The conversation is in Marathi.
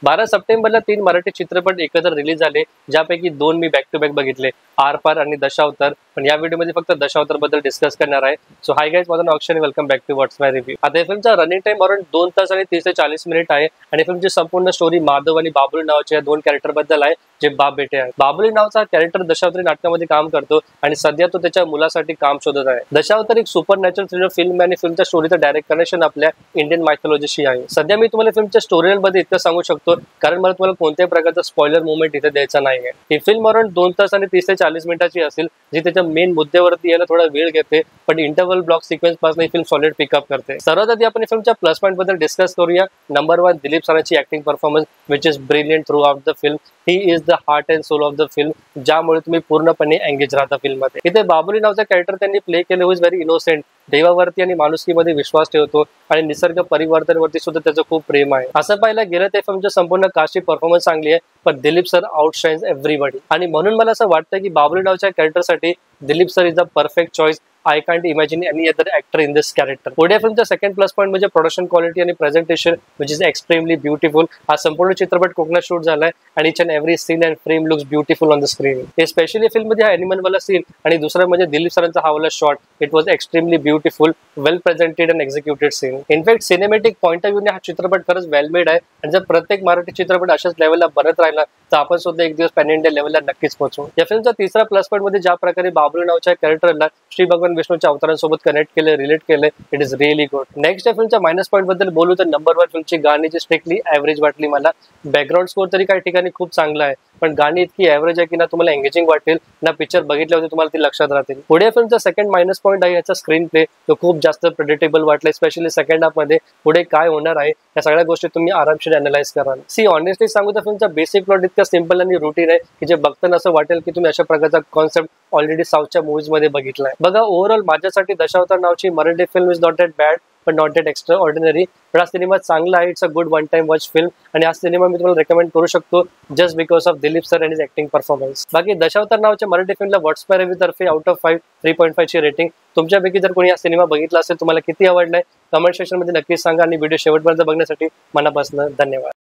12 सप्टेंबरला 3 मराठी चित्रपट एकत्र रिलीज झाले, ज्यापैकी 2 मी बॅक टू बॅक बघितले, आर-पार आणि दशावतार. पण या व्हिडिओमध्ये फक्त दशावतार बद्दल डिस्कस करणार आहे. सो हाय गाइस, माझं नाव Akshay, welcome back to what's my review. आता या फिल्मचा रनिंग टाइम अराउंड 2 तास आणि 30 ते 40 मिनिट आहे आणि फिल्मची संपूर्ण स्टोरी माधव आणि बाबुली नावाच्या दोन कॅरेक्टर बद्दल आहे, जे बाप बेटे आहेत. बाबुली नावाचा कॅरेक्टर दशावतारी नाटकामध्ये काम करतो आणि सध्या तो त्याच्या मुलासाठी काम शोधत आहे. दशावतार एक सुपर नॅचरल थ्रिलर फिल्म आणि फिल्मच्या स्टोरीचं डायरेक्ट कनेक्शन आपल्या इंडियन मायथॉलॉजीशी आहे. सध्या मी तुम्हाला फिल्मच्या स्टोरी मध्ये इतकं सांगू शकतो, कारण मला तुम्हाला कोणत्याही प्रकारचा स्पॉइलर मोमेंट इथे द्यायचा नाहीये. ही फिल्म अराउंड 2 तास आणि 30 ते 40 मिनिटाची असेल, जी त्याच्या मेन मुद्द्यावरती यायला थोडा वेळ घेते, पण इंटरव्हल ब्लॉक सिक्वेन्स पासून ही फिल्म सॉलिड पिकअप करते. सर्वात आधी आपण फिल्मच्या प्लस पॉईंट बद्दल डिस्कस करूया. नंबर 1, दिलीप सरांची acting performance which is brilliant throughout the film. He is the heart and soul of the film, ज्यामुळे तुम्ही पूर्णपणे एंगेज राहता फिल्ममध्ये. इथे बाबुली नावाचा कॅरेक्टर त्यांनी प्ले केले, हु इज व्हेरी इनोसेंट, देवावरती आणि माणुसकीमध्ये विश्वास ठेवतो आणि निसर्ग परिवर्तनावरती सुद्धा त्याचं खूप प्रेम आहे. असं पाहायला गेलं तर फिल्मच्या संपूर्ण कास्टची परफॉर्मन्स चांगली आहे, पण दिलीप सर आउटशाईन्स एव्हरीबडी. आणि म्हणून मला असं वाटतं की बाबुली नावाच्या कॅरेक्टरसाठी Dilip sir is the perfect choice. I can't imagine any other actor in this character. पुढे फिल्मचा सेकंड प्लस पॉईंट म्हणजे प्रोडक्शन क्वालिटी आणि presentation, which is extremely beautiful. हा संपूर्ण चित्रपट कोकणात शूट झालाय आणि each and every scene and frame looks beautiful on the screen. Specially फिल्ममध्ये हा एनिमल वाला सीन आणि दुसरा म्हणजे दिलीप सरांचा हा वाला shot, it was extremely beautiful, well presented and executed scene. In fact cinematic point of व्ह्यूने हा चित्रपट खरंच वेल मेड आहे आणि जर प्रत्येक मराठी चित्रपट अशाच लेवलला बनत राहिला तर आपण सुद्धा एक दिवस पॅन इंडिया लेवलला नक्कीच पोहोचू. या फिल्मचा तिसरा प्लस पॉईंट मध्ये ज्या प्रकारे बाबुली नावाच्या कॅरेक्टरला श्री भगवान विष्णूच्या अवतारांसोबत कनेक्ट केले, रिलेट केले, it is really good. Next या फिल्मच्या मायनस पॉईंट बद्दल बोलू तर नंबर 1, फिल्मची गाणी जी स्ट्रिक्टली ॲव्हरेज वाटली मला. बॅकग्राऊंड स्कोर तरी काही ठिकाणी खूप चांगला आहे, पण गाणी इतकी ॲव्हरेज आहे की ना तुम्हाला एंगेजिंग वाटेल ना पिक्चर बघितल्यावर तुम्हाला ती लक्षात राहतील. पुढे फिल्मचा सेकंड मायनस पॉईंट आहे याचा स्क्रीन प्ले. तो खूप जास्त प्रेडिक्टेबल वाटला, स्पेशली सेकंड हाफ मध्ये. पुढे काय होणार आहे या सगळ्या गोष्टी तुम्ही आरामशीर अनालाइज कराल. सी ऑनेस्टली सांगू तर फिल्मचा बेसिक प्लॉट इतका सिंपल आणि रुटीन आहे की जे बघताना असं वाटेल की तुम्ही अशा प्रकारचा कॉन्सेप्ट ऑलरेडी साऊथच्या मूव्हीज मध्ये बघितलाय. बघा, ओव्हरऑल माझ्यासाठी दशावतार नावाची Marathi film is not that bad, पण नॉट दॅट एक्स्ट्रा ऑर्डिनरी. पण हा सिनेमा चांगला आहे, it's a good one time watch film आणि हा सिनेमा मी तुम्हाला रेकमेंड करू शकतो just because of Dilip sir and his acting performance. बाकी दशावतार नावाच्या मराठी फिल्मला व्हॉट्स माय रिव्ह्यू तर्फे आउट ऑफ 5 3.5 ची रेटिंग. तुमच्यापैकी जर कोणी हा सिनेमा बघितला असेल, तुम्हाला किती आवडलाय कमेंट सेक्शन मध्ये नक्कीच सांगा आणि व्हिडिओ शेवटपर्यंत बघण्यासाठी मनापासून धन्यवाद.